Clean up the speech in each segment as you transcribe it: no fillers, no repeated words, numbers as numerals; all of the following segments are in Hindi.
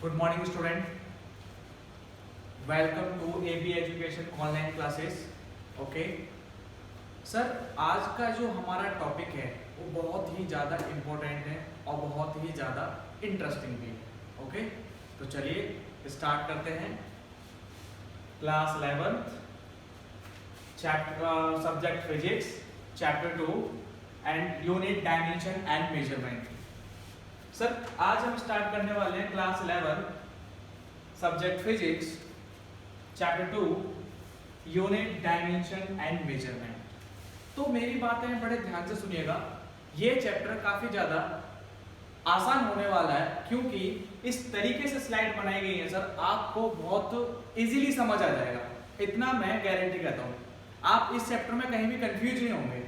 Good morning student, welcome to AB education online classes. Okay sir, आज का जो हमारा टॉपिक है वो बहुत ही ज़्यादा इम्पोर्टेंट है और बहुत ही ज़्यादा इंटरेस्टिंग भी है। ओके तो चलिए स्टार्ट करते हैं। Class 11 chapter subject physics chapter 2 and unit dimension and measurement. Sir आज हम स्टार्ट करने वाले हैं class 11 subject physics chapter 2 unit dimension and measurement. तो मेरी बातें बड़े ध्यान से सुनिएगा, ये चैप्टर काफी ज्यादा आसान होने वाला है क्योंकि इस तरीके से स्लाइड बनाई गई है सर, आपको बहुत इजीली समझ आ जाएगा, इतना मैं गारंटी कहता हूँ। आप इस चैप्टर में कहीं भी कंफ्यूज नहीं होंगे।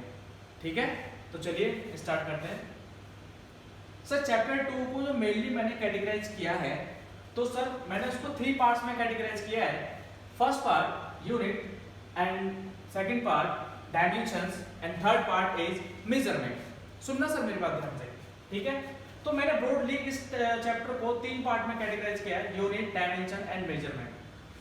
ठीक है, तो चलिए स्टार्ट करते हैं। सर चैप्टर 2 को जो मेनली मैंने कैटेगराइज किया है, तो सर मैंने उसको 3 पार्ट्स में कैटेगराइज किया है। First part unit and second part dimensions and third part is measurement. सुनना सर मेरी बात ध्यान से, ठीक है। तो मैंने ब्रॉडली इस चैप्टर को 3 पार्ट में कैटेगराइज किया है, यूनिट डायमेंशन एंड मेजरमेंट।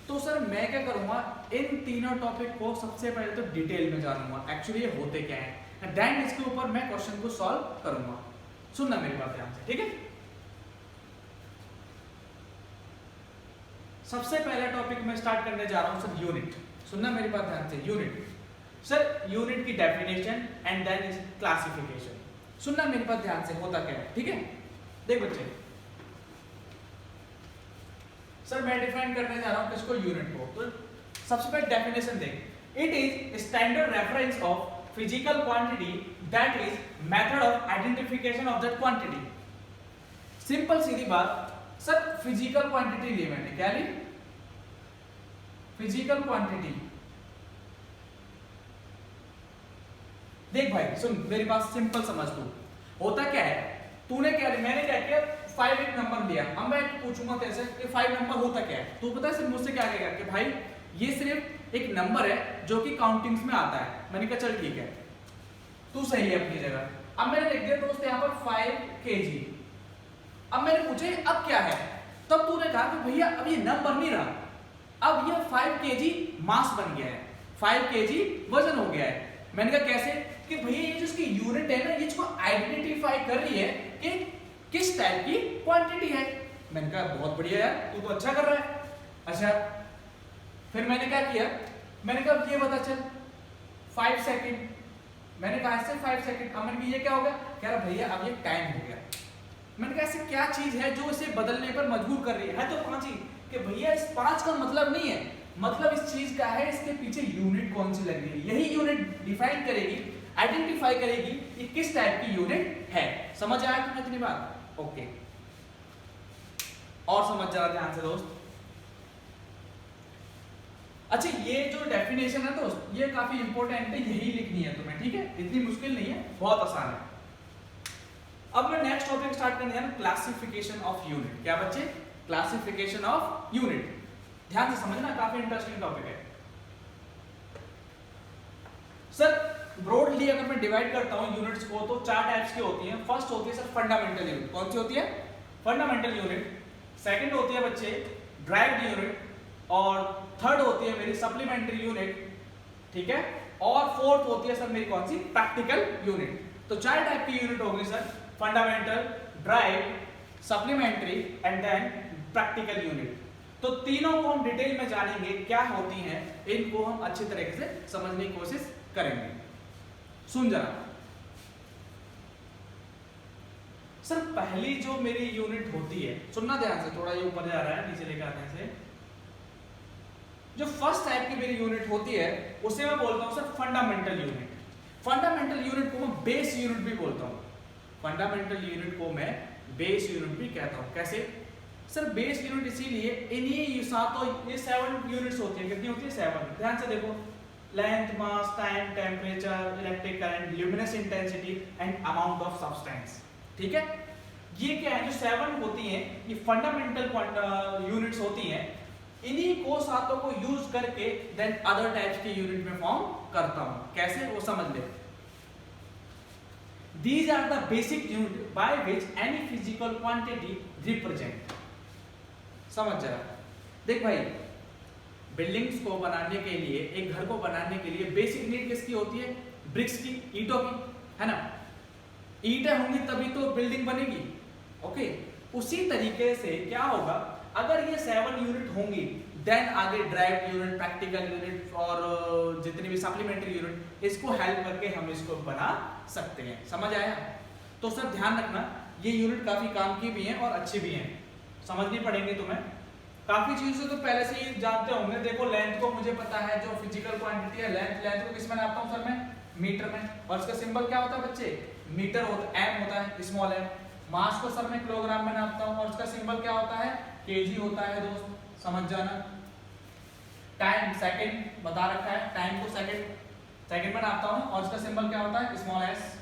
तो सर मैं क्या करूंगा, इन तीनों टॉपिक को सबसे पहले तो डिटेल में जानूंगा एक्चुअली ये होते क्या है, देन इसके ऊपर मैं क्वेश्चन को सॉल्व करूंगा। सुनना मेरी बात ध्यान से, ठीक है। सबसे पहला टॉपिक मैं स्टार्ट करने जा रहा हूं सर यूनिट। सुनना मेरी बात ध्यान से, यूनिट। सर यूनिट की definition and then is classification. सुनना मेरी बात ध्यान से, होता क्या है, ठीक है। देख बच्चे, सर मैं डिफाइन करने जा रहा हूं किसको, यूनिट को। तो सबसे पहले डेफिनेशन देख, it is standard reference of physical quantity that is method of identification of that quantity। Simple सीधी बात सर, फिजिकल क्वांटिटी ली मैंने, क्या ली, फिजिकल क्वांटिटी। देख भाई सुन मेरी बात, सिंपल समझ तू, होता क्या है, तूने क्या लिया, मैंने क्या किया, 5 एक नंबर लिया। अब मैं पूछूंगा तेरे से कि 5 नंबर होता क्या है, तू पता है सिर्फ मुझसे क्या कहेगा कि भाई ये सिर्फ एक नंबर है जो कि काउंटिंग्स में आता है। मैंने कहा चल ठीक है, तू सही है अपनी जगह। अब मैंने लिख दिया दोस्त यहाँ पर 5 kg। अब मैंने पूछे अब क्या है, तब तूने कहा कि भैया अब ये नंबर नहीं रहा, अब ये 5 kg मास बन गया है, 5 kg वजन हो गया है। मैंने कहा कैसे, कि भैया ये जो इसकी यूनिट है ना, ये इसको आइडेंटिफाई कर रही है कि किस टाइप की क्वांटिटी है। मैंने कहा बहुत बढ़िया यार, तू तो अच्छा कर रहा है। अच्छा फिर मैंने क्या किया, मैंने कहा ये बता चल 5 सेकंड। मैंने कहा ऐसे 5 सेकंड। अब मैंने ये क्या हो गया, कह रहा भैया अब ये टाइम हो गया। मैंने कहा ऐसे क्या चीज है जो इसे बदलने पर मजबूर कर रही है तो 5 ही, कि भैया इस 5 का मतलब नहीं है, मतलब इस चीज का है इसके पीछे यूनिट कौन सी लग रही है, यही यूनिट डिफाइन करेगी, आइडेंटिफाई करेगी कि किस टाइप की यूनिट है। समझ आया तुम्हें इतनी बात? ओके, और समझ जरा ध्यान से दोस्त। अच्छा ये जो डेफिनेशन है दोस्त, ये काफी इंपॉर्टेंट है, यही लिखनी है तुम्हें, ठीक है, इतनी मुश्किल नहीं है, बहुत आसान है। अब मैं नेक्स्ट टॉपिक स्टार्ट करने जा रहा हूं, क्लासिफिकेशन ऑफ यूनिट। क्या बच्चे, क्लासिफिकेशन ऑफ यूनिट। ध्यान से समझना, काफी इंटरेस्टिंग टॉपिक है। सर ब्रॉडली अगर मैं डिवाइड करता हूं यूनिट्स को, तो 4 टाइप्स की होती हैं। फर्स्ट होती है सर फंडामेंटल यूनिट। कौन सी होती है, फंडामेंटल यूनिट। सेकंड होती है बच्चे ड्राइव्ड यूनिट, और थर्ड होती है मेरी सप्लीमेंट्री यूनिट, ठीक है, और फोर्थ होती है सर मेरी कौन सी, प्रैक्टिकल यूनिट। तो 4 टाइप की यूनिट होगी sir, fundamental, derived, supplementary and then practical unit. तो तीनों को हम डिटेल में जानेंगे क्या होती हैं, इनको हम अच्छी तरीके से समझने की कोशिश करेंगे। सुन जरा सर, पहली जो मेरी यूनिट होती है, सुनना ध्यान से, थोड़ा ये ऊपर जा रहा है, नीचे लेकर आने से। जो फर्स्ट टाइप की मेरी यूनिट होती है उसे मैं बोलता हूं sir fundamental unit. Fundamental unit को मैं बेस यूनिट भी बोलता हूं, फंडामेंटल यूनिट को मैं बेस यूनिट भी कहता हूं। कैसे सर, बेस यूनिट इसीलिए, इन्हीं सातों, ये 7 यूनिट्स होती है। कितनी होती है, 7। ध्यान से देखो, length, mass, time, temperature, electric current, luminous intensity and amount of substance, ठीक है। ये क्या है, जो 7 होती हैं, ये फंडामेंटल यूनिट्स होती हैं। इन्हीं को सातों को यूज करके देन अदर टाइप्स की यूनिट में फॉर्म करता हूं। कैसे, वो समझ ले। These are the basic units by which any physical quantity represent। समझ जरा। देख भाई, बिल्डिंग्स को बनाने के लिए, एक घर को बनाने के लिए बेसिक नीड किसकी होती है? ब्रिक्स की, ईंटों की, है ना। ईंटें होंगी तभी तो बिल्डिंग बनेगी। ओके, उसी तरीके से क्या होगा, अगर ये 7 यूनिट होंगी देन आगे ड्राइव यूनिट, प्रैक्टिकल यूनिट और जितनी भी सप्लीमेंट्री यूनिट, इसको हेल्प करके हम इसको बना सकते हैं। समझ आया? तो सर ध्यान रखना, ये यूनिट काफी काम की भी हैं और अच्छी भी हैं, समझनी पड़ेंगे तुम्हें। काफी चीजें तो पहले से ही जानते होंगे। देखो लेंथ को मुझे पता है, जो फिजिकल क्वांटिटी है लेंथ को किस में नापता हूँ सर मैं? मीटर में। और इसका सिंबल क्या होता है बच्चे? मीटर होता है, एम होता है, स्मॉल एम। मास को सर मैं किलोग्राम में नापता हूँ और उसका सिंबल क्या होता है? केजी होता है दोस्त, समझ जाना। टाइम, सेकंड बता रखा है, टाइम को सेकंड में नापता हूँ और उसका सिंबल क्या होता है? Small S.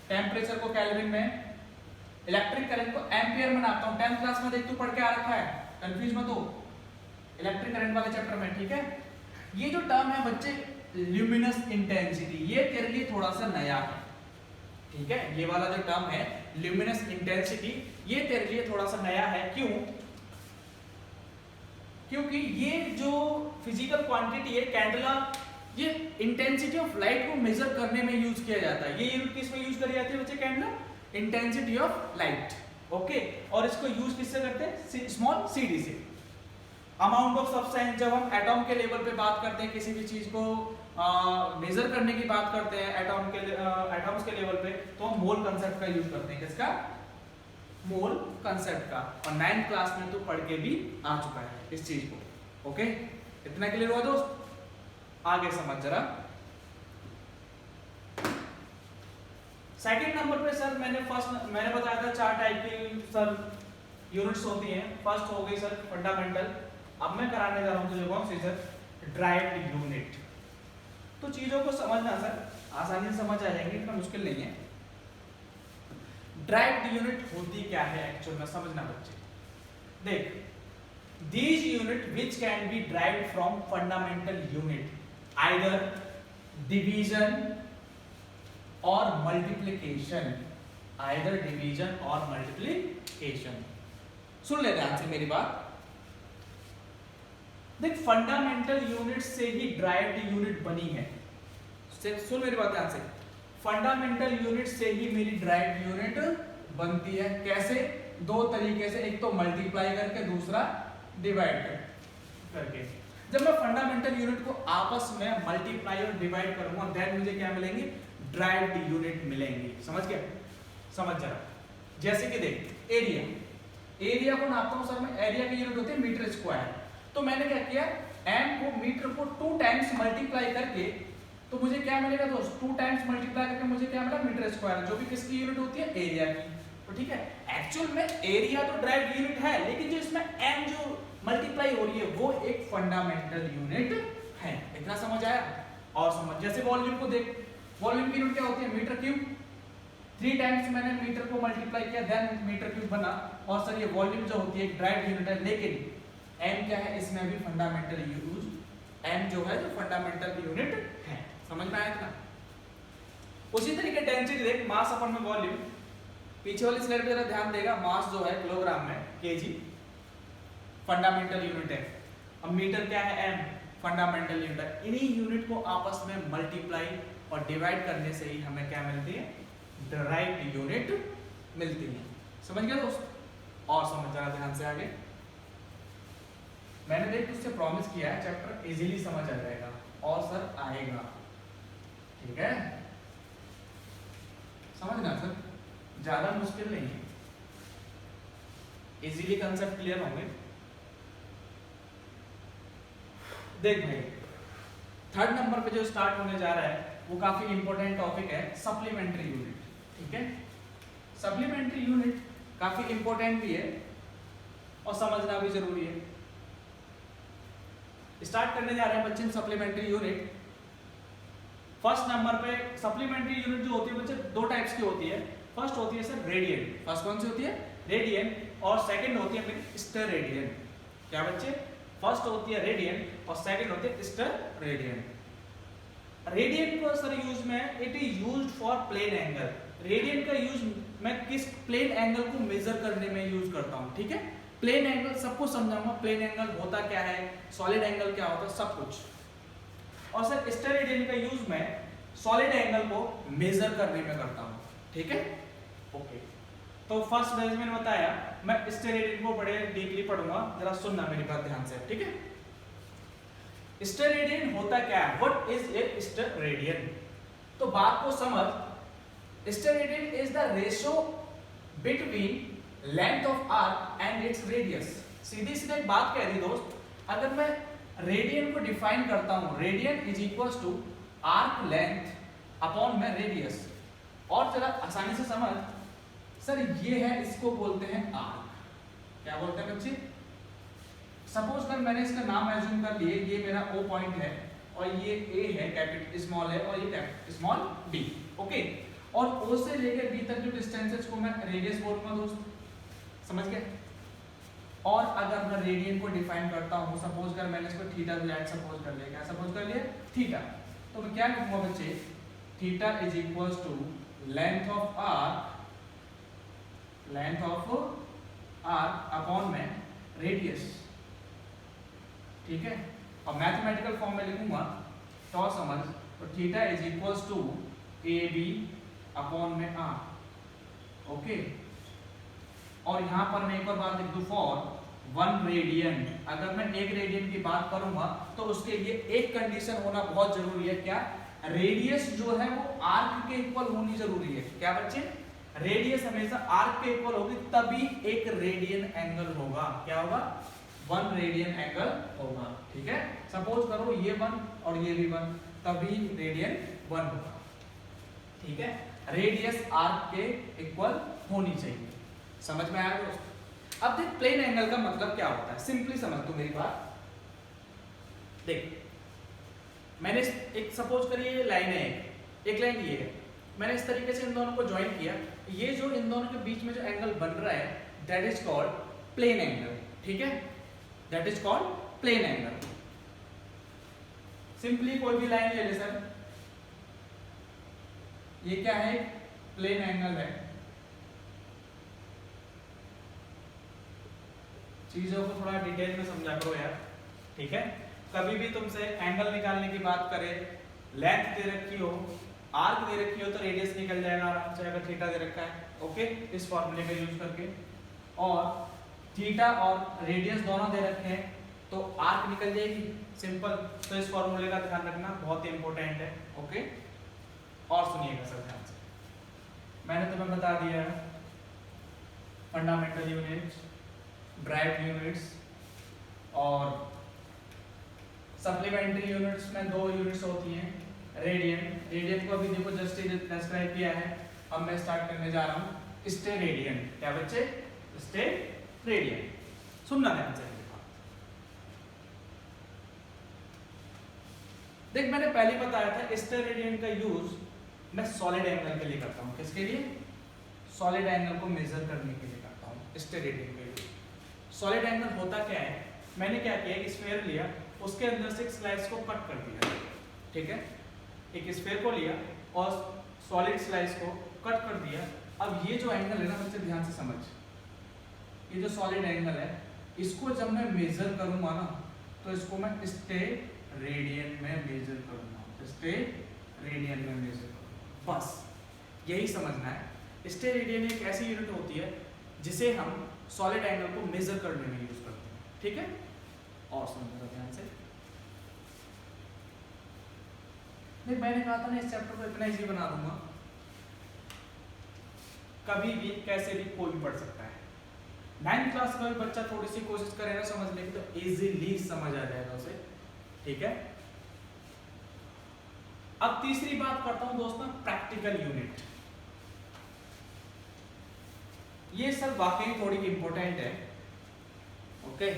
टेम्परेचर को केल्विन में, इलेक्ट्रिक करंट को एम्पियर में नापता हूँ। 10th क्लास में देख तू पढ़ के आ रखा है, कंफ्यूज मत हो, इलेक्ट्रिक करंट वाले चैप्टर में, ठीक है। ये जो टर्म है बच्चे ल्यूमिनस इंटेंसिटी, ये तेरे लिए थोड़ा सा नया है, ठीक है। ये वाला जो टर्म है ल्यूमिनस इंटेंसिटी, ये तेरे लिए थोड़ा सा नया है। क्यों? क्योंकि ये जो फिजिकल क्वांटिटी है कैंडला, ये इंटेंसिटी ऑफ लाइट को मेजर करने में यूज किया जाता है। ये यूनिट किस में यूज करी जाती है बच्चे? Candela, intensity of light. Okay, और इसको यूज किससे करते हैं? स्मॉल cd से। अमाउंट ऑफ सब्सटेंस, जब हम एटॉम के लेवल पे बात करते हैं, किसी भी चीज को मेजर करने की बात करते हैं एटॉम्स के लेवल पे, तो हम मोल कंसेप्ट का यूज करते हैं। किसका? मोल कंसेप्ट का। और 9th क्लास में तो पढ़ के भी आ चुका है इस चीज को। ओके, इतना क्लियर हुआ दोस्त? आगे समझ जरा। सेकंड नंबर पे सर मैंने बताया था 4 टाइप की सर यूनिट्स होती हैं। फर्स्ट हो गई सर फंडामेंटल। अब मैं कराने जा रहा हूं तुझे कौन सी सर? Derived unit. तो चीजों को समझना सर, आसानी से समझ आ जाएंगे, इतना मुश्किल नहीं है। ड्राइव्ड यूनिट होती क्या है एक्चुअल में, समझना बच्चे। देख, these unit which can be derived from fundamental unit, either division or multiplication, either division or multiplication। सुन ले ध्यान से मेरी बात। देख, फंडामेंटल यूनिट से ही ड्राइव्ड यूनिट बनी है। सुन मेरी बात ध्यान से, फंडामेंटल यूनिट से ही मेरी ड्राइव्ड यूनिट बनती है। कैसे? 2 तरीके से, एक तो मल्टीप्लाई करके, दूसरा डिवाइड करके। जब मैं फंडामेंटल यूनिट को आपस में मल्टीप्लाई और डिवाइड करूंगा देन मुझे क्या मिलेंगे? ड्राइव्ड यूनिट मिलेंगी। समझ गया? समझ जरा। जैसे कि देख, एरिया को नापता हूं सर मैं, एरिया की यूनिट होती है मीटर स्क्वायर। तो मैंने क्या किया, एम को मीटर को 2 टाइम्स मल्टीप्लाई करके, तो मुझे क्या मिलेगा दोस्त? 2 टाइम्स मल्टीप्लाई करके मुझे क्या मिला? मीटर स्क्वायर, जो भी किसकी यूनिट होती है? एरिया की। तो ठीक है, एक्चुअल में एरिया तो ड्राइव्ड यूनिट है, लेकिन जो इसमें एम जो मल्टीप्लाई हो रही है वो एक फंडामेंटल यूनिट है। इतना समझ आया? और समझ, जैसे वॉल्यूम को देख, वॉल्यूम की यूनिट क्या होती है? Metre cube. 3 टाइम्स मैंने मीटर को मल्टीप्लाई किया देन मीटर क्यूब बना। और सर ये वॉल्यूम जो होती है एक ड्राइव्ड यूनिट है, लेकिन एम क्या है? इसमें भी फंडामेंटल यूज, एम जो है जो फंडामेंटल यूनिट है। समझ में आया इतना? उसी तरीके डेंसिटी देख, मास अपन में वॉल्यूम, पीछे वाली स्लाइड पे जरा ध्यान देगा, मास जो है किलोग्राम में, केजी फंडामेंटल यूनिट है। अब मीटर क्या है? एम, फंडामेंटल यूनिट है। इन्हीं यूनिट को आपस में मल्टीप्लाई और डिवाइड करने से ही हमें क्या मिलती है? ड्राइव्ड यूनिट मिलती है। समझ गया दोस्त? और समझ जरा ध्यान से आगे। मैंने देख तुझसे प्रॉमिस किया है चैप्टर इजीली समझ आ जाएगा और सर आएगा, ठीक है? समझना सर, ज्यादा मुश्किल नहीं है, इजीली कंसेप्ट क्लियर होंगे। देख भाई, 3rd नंबर पे जो स्टार्ट होने जा रहा है वो काफी इंपॉर्टेंट टॉपिक है, सप्लीमेंट्री यूनिट। ठीक है, सप्लीमेंट्री यूनिट काफी इंपॉर्टेंट भी है और समझना भी जरूरी है। स्टार्ट करने जा रहे हैं बच्चे सप्लीमेंट्री यूनिट। फर्स्ट नंबर पे सप्लीमेंट्री यूनिट जो होती है बच्चे 2 टाइप्स की होती है। फर्स्ट होती है सर रेडियन। फर्स्ट कौन सी होती है? रेडियन। और सेकंड होती है स्टेरेडियन। क्या बच्चे? फर्स्ट होती है रेडियन और सेकंड होती है स्टेरेडियन। रेडियन को सर यूज में it is used for plane angle. Radian का यूज मैं किस प्लेन एंगल को मेजर करने में यूज करता हूं, ठीक है? प्लेन एंगल सब कुछ समझाऊंगा, प्लेन एंगल होता क्या है, सॉलिड एंगल क्या होता है, सब कुछ। और सर स्टेरेडियन का यूज मैं सॉलिड एंगल को मेजर करने में करता हूं, ठीक है। ओके, तो फर्स्ट बेस मैंने बताया, मैं स्टेरेडियन को बड़े डीपली पढ़ूंगा, जरा सुनना मेरी बात ध्यान से, ठीक है। स्टेरेडियन होता क्या है, व्हाट इज ए स्टेरेडियन? तो बात को समझ, steradian is the ratio between length of arc and its radius. सीधी सीधी एक बात कह रही दोस्त, अगर मैं रेडियन को डिफाइन करता हूं, radian is equals to arc length upon में रेडियस। और जरा आसानी से समझ, सर ये है, इसको बोलते हैं आर्क। क्या बोलते हैं बच्चे? सपोज कर मैंने इसका नाम एज्यूम कर लिए, ये मेरा O पॉइंट है और ये A है, कैपिटल स्मॉल है, और ये कैपिटल स्मॉल B, ओके। और O से लेकर B तक जो डिस्टेंस है उसको मैं रेडियस बोलूंगा दोस्त, समझ गए। और अगर मैं रेडियन को डिफाइन करता हूं, सपोज कर मैंने इसको थीटा Z सपोज कर लिया, क्या सपोज कर लिया, थीटा, तो मैं क्या लिखूंगा बच्चे, theta is equals to length of arc upon में रेडियस, ठीक है। और मैथमेटिकल फॉर्म में लिखूंगा तो समझ, तो theta is equals to AB upon में R, ओके। और यहां पर मैं एक और बात लिख दूं, फॉर 1 रेडियन, अगर मैं 1 रेडियन की बात करूंगा तो उसके लिए एक कंडीशन होना बहुत जरूरी है, क्या, रेडियस जो है वो आर्क के इक्वल होनी जरूरी है। क्या बच्चे? रेडियस हमेशा आर्क के इक्वल होगी, तभी एक रेडियन एंगल होगा। क्या होगा? 1 रेडियन एंगल होगा, ठीक है। सपोज करो ये 1 और ये भी 1, तभी रेडियन 1 होगा, ठीक है। रेडियस आर्क के इक्वल होनी चाहिए, समझ में आया दोस्त? अब देख प्लेन एंगल का मतलब क्या होता है, सिंपली समझ तू मेरी बात। देख मैंने एक सपोज करिए लाइन है, एक लाइन ये है, मैंने इस तरीके से इन दोनों को ज्वाइन किया, ये जो इन दोनों के बीच में जो एंगल बन रहा है that is called plane angle, ठीक है, that is called plane angle. Simply कोई भी लाइन ले ले सर, ये क्या है, प्लेन एंगल है। चीजों को थोड़ा डिटेल में समझा करो यार, ठीक है। कभी भी तुमसे एंगल निकालने की बात करे, लेंथ दे रखी हो, आर्क दे रखी हो, तो रेडियस निकल जाएगा आराम से, अगर थीटा दे रखा है, ओके, इस फॉर्मूले का यूज करके। और थीटा और रेडियस दोनों दे रखे हैं तो आर्क निकल जाएगी, सिंपल। तो इस फॉर्मूले का ध्यान रखना, बहुत ही इंपॉर्टेंट है, ओके। और सुनिएगा सर ध्यान से, मैंने तुम्हें बता दिया फंडामेंटल यूनिट्स, ड्राइव यूनिट्स और सप्लीमेंट्री यूनिट्स में 2 यूनिट्स होती हैं, रेडियन, रेडियन को अभी देखो जस्ट डिस्क्राइब किया है। अब मैं स्टार्ट करने जा रहा हूँ स्टेरेडियन। क्या बच्चे? स्टेरेडियन, सुनना ध्यान से। देख मैंने पहले बताया था स्टेरेडियन का यूज मैं सॉलिड एंगल के लिए करता हूँ। किसके लिए? सॉलिड एंगल को मेजर करने के लिए करता हूँ स्टेरेडियन के लिए। सॉलिड एंगल होता क्या है, मैंने क्या किया, एक स्फीयर लिया, उसके अंदर से एक स्लाइस को कट कर दिया, ठीक है। एक स्फीयर को लिया और सॉलिड स्लाइस को कट कर दिया। अब ये जो एंगल है ना, बच्चे ध्यान से समझ, ये जो सॉलिड एंगल है, इसको जब मैं मेजर करूंगा ना, तो इसको मैं स्टेरेडियन में मेजर करूंगा, स्टेरेडियन में मेजर करूंगा, बस यही समझना है। स्टेरेडियन एक ऐसी यूनिट होती है जिसे हम सॉलिड एंगल को मेजर करने में यूज करते हैं, ठीक है। और समझना ध्यान से, नहीं मैंने कहा था ना इस चैप्टर को इतना इजी बना दूंगा, कभी भी कैसे भी कोई भी पढ़ सकता है। 9th क्लास का भी बच्चा थोड़ी सी कोशिश करे ना समझने की, तो इजीली समझ आ जाएगा उसे, ठीक है। अब तीसरी बात करता हूं दोस्तों, प्रैक्टिकल यूनिट। ये सब वाकई थोड़ी इंपॉर्टेंट है, ओके।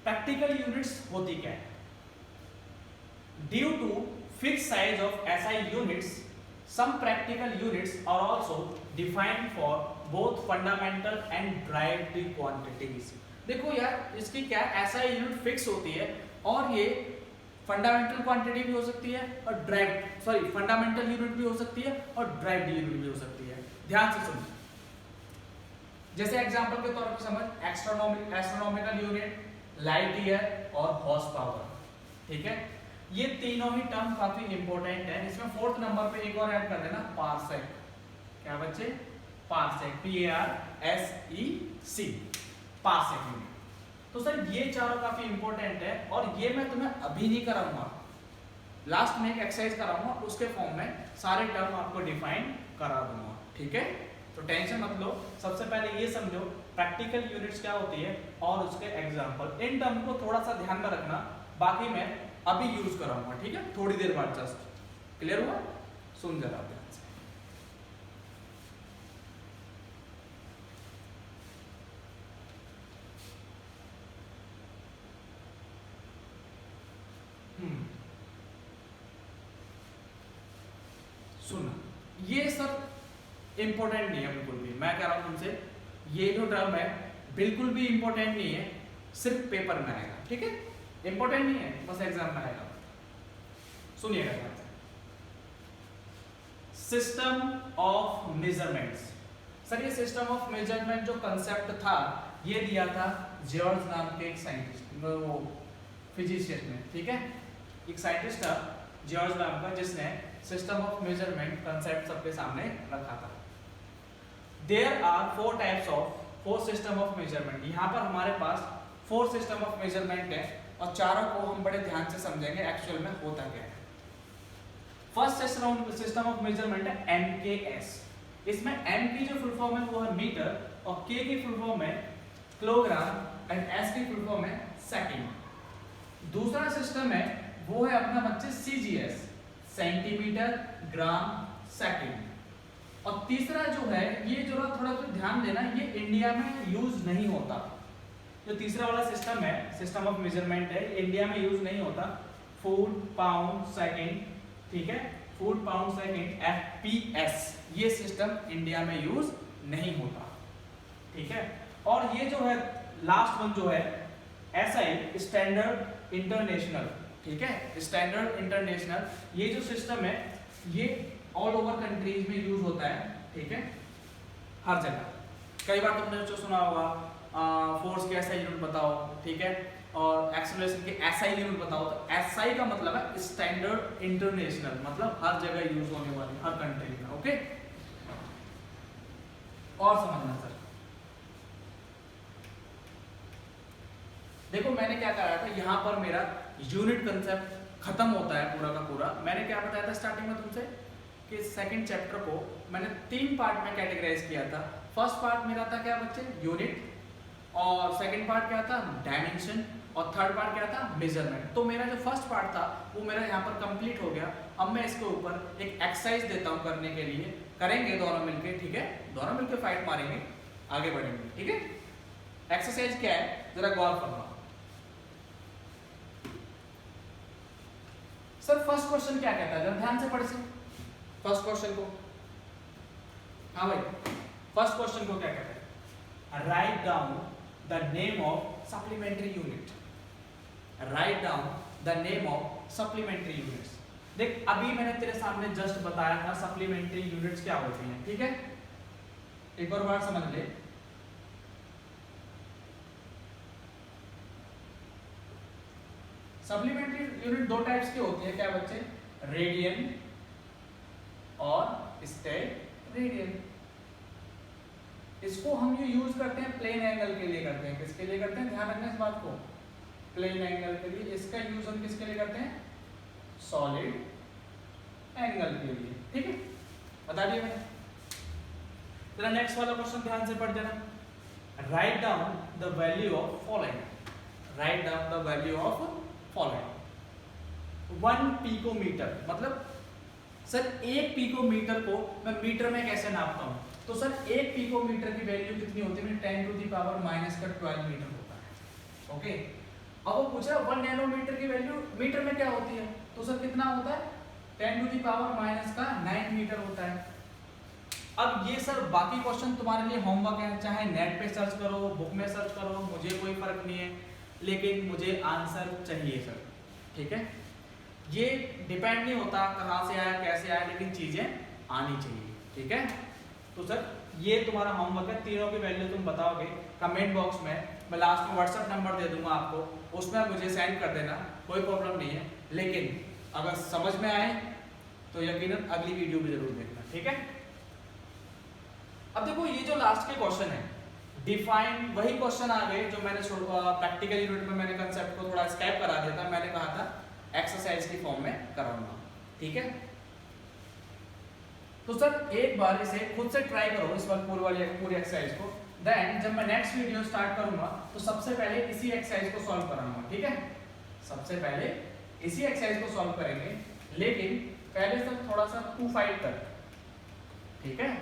प्रैक्टिकल यूनिट्स होती क्या है? Due to fix size of SI units, some practical units are also defined for both fundamental and derived quantities। देखो यार इसकी क्या SI यूनिट फिक्स होती है, और ये फंडामेंटल क्वांटिटी भी हो सकती है और फंडामेंटल यूनिट भी हो सकती है और ड्राइव्ड यूनिट भी हो सकती है। ध्यान से सुनो, जैसे एग्जांपल के तौर पर समझ एस्ट्रोनॉमिकल यूनिट, लाइट ईयर और हॉर्स पावर, ठीक है। ये तीनों ही टर्म काफी इंपॉर्टेंट है। इसमें फोर्थ नंबर पे एक और ऐड कर देना, पार्सेक। क्या बच्चे? Parsec, PARSEC, parsec unit. तो सर ये चारों काफी इंपॉर्टेंट है और ये मैं तुम्हें अभी नहीं कराऊंगा, लास्ट में एक एक्सरसाइज कराऊंगा, उसके फॉर्म में सारे टर्म आपको डिफाइन करा दूंगा, ठीक है। तो टेंशन मत लो, सबसे पहले ये समझो प्रैक्टिकल यूनिट्स क्या होती है और उसके एग्जांपल। इन टर्म को थोड़ा सा ध्यान में रखना, बाकी मैं अभी यूज कराऊंगा, ठीक है, थोड़ी देर बाद। जस्ट क्लियर हुआ? सुन जरा ध्यान से। सुनना, ये सर इंपॉर्टेंट नहीं है बिल्कुल भी। मैं कह रहा हूं तुमसे, ये जो टर्म है बिल्कुल भी इंपॉर्टेंट नहीं है, सिर्फ पेपर में आएगा, ठीक है। इंपॉर्टेंट नहीं है, बस एग्जाम में आएगा। सुनिएगा ध्यान से। System of measurements. सर ये सिस्टम ऑफ मेजरमेंट जो कंसेप्ट था, ये दिया था जॉर्ज नाम के एक साइंटिस्ट, वो फिजिशियन ने, ठीक है। एक साइंटिस्ट था जॉर्ज नाम का, जिसने सिस्टम ऑफ मेजरमेंट कंसेप्ट सबके सामने रखा था। There are four system of measurement. यहाँ पर हमारे पास 4 सिस्टम ऑफ मेजरमेंट है और चारों को हम बड़े ध्यान से समझेंगे एक्चुअल में होता क्या है। फर्स्ट सिस्टम ऑफ मेजरमेंट है MKS। इसमें M की जो फुल फॉर्म है वो है मीटर और K की फुल फॉर्म है किलोग्राम एंड S की फुल फॉर्म है सेकंड। दूसरा सिस्टम है वो है अपना बच्चे CGS, सेंटीमीटर, ग्राम, सेकंड। और तीसरा जो है, ये जो थोड़ा सा ध्यान देना, ये इंडिया में यूज नहीं होता। जो तीसरा वाला सिस्टम है, सिस्टम ऑफ मेजरमेंट है, इंडिया में यूज नहीं होता। फुट, पाउंड, सेकंड, ठीक है, फुट, पाउंड, सेकंड, FPS, ये सिस्टम इंडिया में यूज नहीं होता, ठीक है। और ये जो है लास्ट वन जो है SI, स्टैंडर्ड इंटरनेशनल, ठीक है, स्टैंडर्ड इंटरनेशनल, ये जो सिस्टम है ये ऑल ओवर कंट्रीज में यूज होता है, ठीक है, हर जगह। कई बार तुमने जो सुना होगा फोर्स के SI यूनिट बताओ, ठीक है, और एक्सेलरेशन के SI यूनिट बताओ। तो SI का मतलब है स्टैंडर्ड इंटरनेशनल, मतलब हर जगह यूज होने वाली, हर कंट्री में, ओके। और समझना सर, देखो मैंने क्या कहा था, यहाँ पर मेरा यूनिट कंसेप्ट खत्म होता है पूरा का पूरा। मैंने क्या बताया था स्टार्टिंग में तुमसे कि सेकंड चैप्टर को मैंने 3 पार्ट में कैटेगराइज किया था। फर्स्ट पार्ट मेरा था क्या बच्चे? यूनिट, और सेकंड पार्ट क्या था? डायमेंशन, और थर्ड पार्ट क्या था? मेजरमेंट। तो मेरा जो फर्स्ट पार्ट था वो मेरा यहाँ पर कंप्लीट हो गया। अब मैं इसके ऊपर एक एक्सरसाइज देता हूँ करने के लिए, करेंगे दोनों मिलके, ठीक है, दोनों मिलके फाइट मारेंगे, आगे बढ़ेंगे, ठीक है। एक्सरसाइज क्या है जरा गौर करना। सर फर्स्ट क्वेश्चन क्या कहता है, जरा ध्यान से पढ़ से फर्स्ट क्वेश्चन को। हाँ भाई, फर्स्ट क्वेश्चन को क्या कहता है? Right down the name of supplementary unit. Right down the name of supplementary units. देख अभी मैंने तेरे सामने जस्ट बताया था सप्लीमेंट्री यूनिट्स क्या होती हैं, ठीक है, एक और बार समझ ले। सप्लीमेंट्री यूनिट 2 टाइप्स की होती है, क्या बच्चे? रेडियन और स्टेरेडियन। इसको हम ये यूज करते हैं प्लेन एंगल के लिए करते हैं। किसके लिए करते हैं? ध्यान रखना इस बात को, प्लेन एंगल के लिए। इसका यूज हम किसके लिए करते हैं? सॉलिड एंगल के लिए, ठीक है, बता दिया मैंने। चलो नेक्स्ट वाला क्वेश्चन ध्यान से पढ़ देना। Write down the value of following. Write down the value of following. 1 picometre, मतलब सर 1 पिकोमीटर को मैं मीटर में कैसे नापता हूँ? तो सर 1 पिकोमीटर की वैल्यू कितनी होती है? 10 टू द पावर -12 मीटर होता है, ओके। अब वो पूछ रहा है 1 नैनोमीटर की वैल्यू मीटर में क्या होती है? तो सर कितना होता है? 10 टू द पावर -9 मीटर होता है। अब ये सर बाकी क्वेश्चन तुम्हारे लिए होमवर्क है, चाहे नेट पे सर्च करो, बुक में सर्च करो, मुझे कोई फर्क नहीं है, लेकिन मुझे आंसर चाहिए सर, ठीक है। ये डिपेंड नहीं होता कहाँ से आया कैसे आया, लेकिन चीजें आनी चाहिए, ठीक है। तो सर ये तुम्हारा होमवर्क है, तीनों की वैल्यू तुम बताओगे कमेंट बॉक्स में, मैं लास्ट में व्हाट्सएप नंबर दे दूंगा आपको, उसमें मुझे सेंड कर देना, कोई प्रॉब्लम नहीं है। लेकिन अगर समझ में आए तो यकीनन अगली वीडियो भी जरूर देखना, ठीक है। अब देखो ये जो लास्ट के क्वेश्चन है डिफाइन, वही क्वेश्चन आ गए जो मैंने प्रैक्टिकल यूनिट में मैंने कंसेप्ट को थोड़ा स्कैप करा दिया था, मैंने कहा था एक्सरसाइज की फॉर्म में कराऊंगा, ठीक है। तो सर एक बार इसे खुद से ट्राई करो इस वक्त पूरी एक्सरसाइज को, देन जब मैं नेक्स्ट वीडियो स्टार्ट करूंगा तो सबसे पहले इसी एक्सरसाइज को सॉल्व कराऊंगा, ठीक है। सबसे पहले इसी एक्सरसाइज को सॉल्व करेंगे, लेकिन पहले सर थोड़ा सा तू फाइट कर, ठीक है।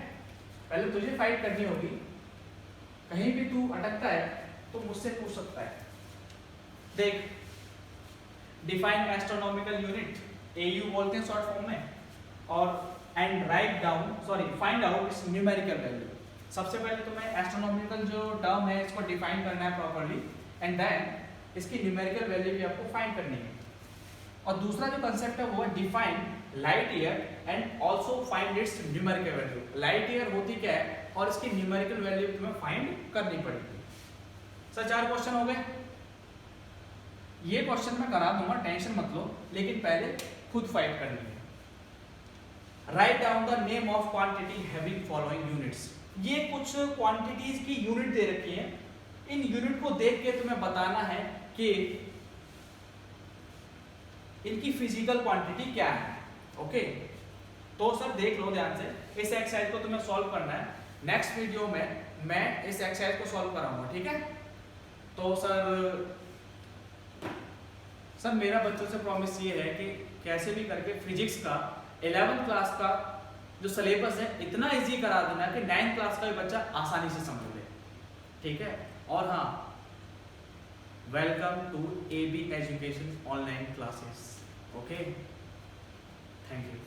पहले तुझे फाइट करनी होगी, कहीं भी तू अटकता है तो मुझसे पूछ सकता है। देख, डिफाइन एस्ट्रोनॉमिकल यूनिट, एयू बोलते हैं शॉर्ट फॉर्म में, और and write down find out it's numerical value. सबसे पहले तो मैं एस्ट्रोनॉमिकल जो टर्म है इसको डिफाइन करना है प्रॉपर्ली, एंड देन इसकी न्यूमेरिकल वैल्यू भी आपको फाइंड करनी है। और दूसरा जो कंसेप्ट है वो है define light year and also find its numerical value. Light year होती क्या है और इसकी न्यूमेरिकल वैल्यू तुम्हें फाइंड करनी पड़ेगी। सर 4 क्वेश्चन हो गए, ये क्वेश्चन मैं करा दूंगा, टेंशन मत लो, लेकिन पहले खुद फाइट करनी है। Right down the name of quantity having following units. ये कुछ क्वांटिटीज की यूनिट दे रखी है, इन यूनिट को देख के तुम्हें बताना है कि इनकी फिजिकल क्वांटिटी क्या है, ओके। तो सर देख लो ध्यान से, इस एक्सरसाइज को तुम्हें सॉल्व करना है। नेक्स्ट वीडियो में मैं इस एक्सरसाइज को सॉल्व कराऊंगा, ठीक है। तो सर मेरा बच्चों से प्रॉमिस ये है कि कैसे भी करके फिजिक्स का 11th क्लास का जो सिलेबस है इतना इजी करा देना कि 9th क्लास का भी बच्चा आसानी से समझ ले, ठीक है। और हाँ, welcome to AB education online classes, okay, thank you.